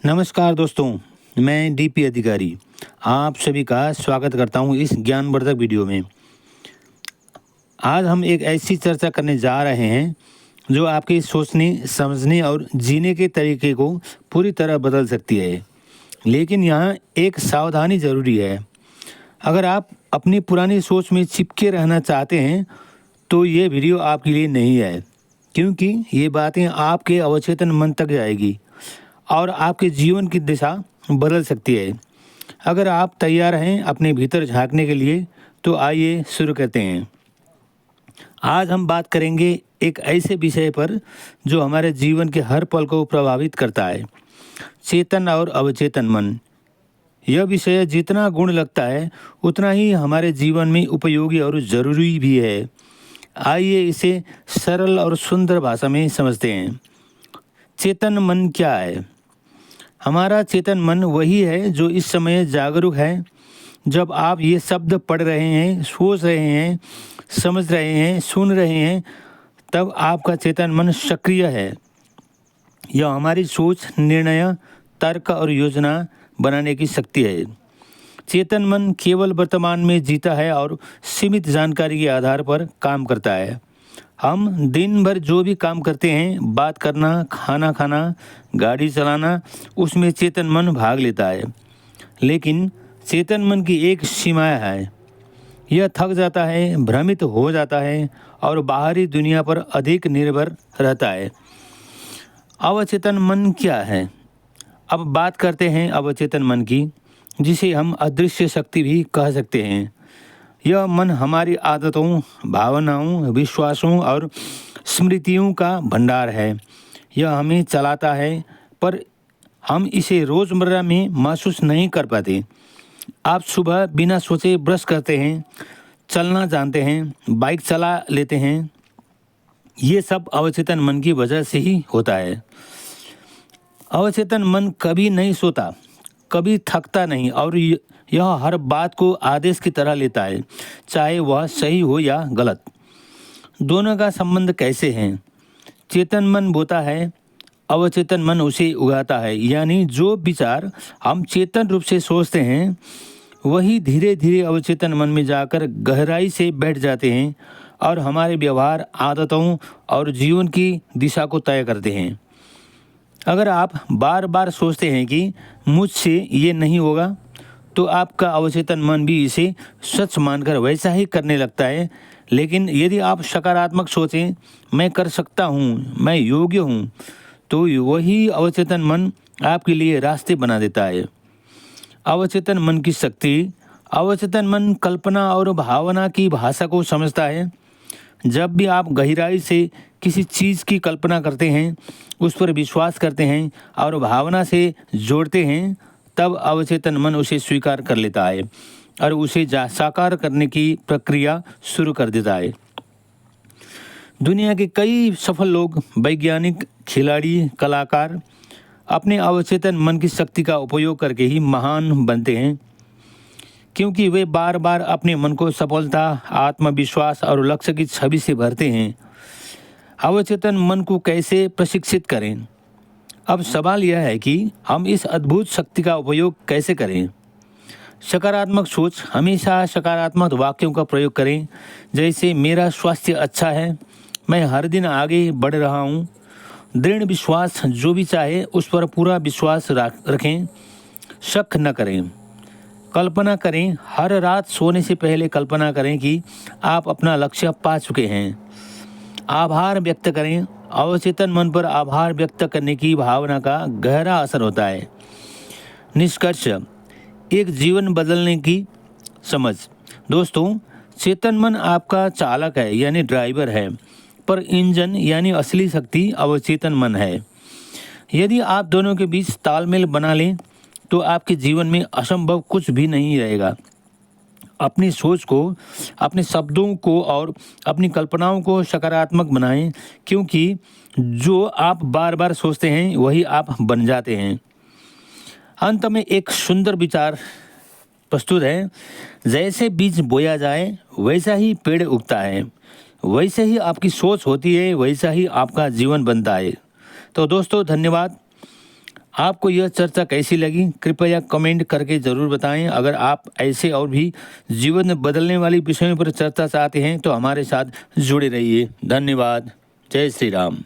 नमस्कार दोस्तों, मैं डीपी अधिकारी आप सभी का स्वागत करता हूं इस ज्ञानवर्धक वीडियो में। आज हम एक ऐसी चर्चा करने जा रहे हैं जो आपके सोचने, समझने और जीने के तरीके को पूरी तरह बदल सकती है। लेकिन यहाँ एक सावधानी ज़रूरी है। अगर आप अपनी पुरानी सोच में चिपके रहना चाहते हैं तो ये वीडियो आपके लिए नहीं है, क्योंकि ये बातें आपके अवचेतन मन तक जाएगी और आपके जीवन की दिशा बदल सकती है। अगर आप तैयार हैं अपने भीतर झांकने के लिए तो आइए शुरू करते हैं। आज हम बात करेंगे एक ऐसे विषय पर जो हमारे जीवन के हर पल को प्रभावित करता है, चेतन और अवचेतन मन। यह विषय जितना गुण लगता है उतना ही हमारे जीवन में उपयोगी और ज़रूरी भी है। आइए इसे सरल और सुंदर भाषा में समझते हैं। चेतन मन क्या है? हमारा चेतन मन वही है जो इस समय जागरूक है। जब आप ये शब्द पढ़ रहे हैं, सोच रहे हैं, समझ रहे हैं, सुन रहे हैं, तब आपका चेतन मन सक्रिय है। यह हमारी सोच, निर्णय, तर्क और योजना बनाने की शक्ति है। चेतन मन केवल वर्तमान में जीता है और सीमित जानकारी के आधार पर काम करता है। हम दिन भर जो भी काम करते हैं, बात करना, खाना खाना, गाड़ी चलाना, उसमें चेतन मन भाग लेता है। लेकिन चेतन मन की एक सीमा है। यह थक जाता है, भ्रमित हो जाता है और बाहरी दुनिया पर अधिक निर्भर रहता है। अवचेतन मन क्या है? अब बात करते हैं अवचेतन मन की, जिसे हम अदृश्य शक्ति भी कह सकते हैं। यह मन हमारी आदतों, भावनाओं, विश्वासों और स्मृतियों का भंडार है। यह हमें चलाता है, पर हम इसे रोज़मर्रा में महसूस नहीं कर पाते। आप सुबह बिना सोचे ब्रश करते हैं, चलना जानते हैं, बाइक चला लेते हैं। ये सब अवचेतन मन की वजह से ही होता है। अवचेतन मन कभी नहीं सोता, कभी थकता नहीं और यह हर बात को आदेश की तरह लेता है, चाहे वह सही हो या गलत। दोनों का संबंध कैसे है? चेतन मन बोता है, अवचेतन मन उसे उगाता है। यानी जो विचार हम चेतन रूप से सोचते हैं वही धीरे धीरे अवचेतन मन में जाकर गहराई से बैठ जाते हैं और हमारे व्यवहार, आदतों और जीवन की दिशा को तय करते हैं। अगर आप बार बार सोचते हैं कि मुझसे ये नहीं होगा, तो आपका अवचेतन मन भी इसे सच मानकर वैसा ही करने लगता है। लेकिन यदि आप सकारात्मक सोचें, मैं कर सकता हूँ, मैं योग्य हूँ, तो वही अवचेतन मन आपके लिए रास्ते बना देता है। अवचेतन मन की शक्ति। अवचेतन मन कल्पना और भावना की भाषा को समझता है। जब भी आप गहराई से किसी चीज़ की कल्पना करते हैं, उस पर विश्वास करते हैं और भावना से जोड़ते हैं, तब अवचेतन मन उसे स्वीकार कर लेता है और उसे साकार करने की प्रक्रिया शुरू कर देता है। दुनिया के कई सफल लोग, वैज्ञानिक, खिलाड़ी, कलाकार अपने अवचेतन मन की शक्ति का उपयोग करके ही महान बनते हैं, क्योंकि वे बार बार अपने मन को सफलता, आत्मविश्वास और लक्ष्य की छवि से भरते हैं। अवचेतन मन को कैसे प्रशिक्षित करें? अब सवाल यह है कि हम इस अद्भुत शक्ति का उपयोग कैसे करें। सकारात्मक सोच। हमेशा सकारात्मक वाक्यों का प्रयोग करें, जैसे मेरा स्वास्थ्य अच्छा है, मैं हर दिन आगे बढ़ रहा हूँ। दृढ़ विश्वास। जो भी चाहे उस पर पूरा विश्वास रखें, शक न करें। कल्पना करें। हर रात सोने से पहले कल्पना करें कि आप अपना लक्ष्य पा चुके हैं। आभार व्यक्त करें। अवचेतन मन पर आभार व्यक्त करने की भावना का गहरा असर होता है। निष्कर्ष। एक जीवन बदलने की समझ। दोस्तों, चेतन मन आपका चालक है, यानी ड्राइवर है, पर इंजन यानी असली शक्ति अवचेतन मन है। यदि आप दोनों के बीच तालमेल बना लें तो आपके जीवन में असंभव कुछ भी नहीं रहेगा। अपनी सोच को, अपने शब्दों को और अपनी कल्पनाओं को सकारात्मक बनाएं, क्योंकि जो आप बार बार सोचते हैं वही आप बन जाते हैं। अंत में एक सुंदर विचार प्रस्तुत है। जैसे बीज बोया जाए वैसा ही पेड़ उगता है, वैसे ही आपकी सोच होती है, वैसा ही आपका जीवन बनता है। तो दोस्तों, धन्यवाद। आपको यह चर्चा कैसी लगी कृपया कमेंट करके ज़रूर बताएं। अगर आप ऐसे और भी जीवन बदलने वाली विषयों पर चर्चा चाहते हैं तो हमारे साथ जुड़े रहिए। धन्यवाद। जय श्री राम।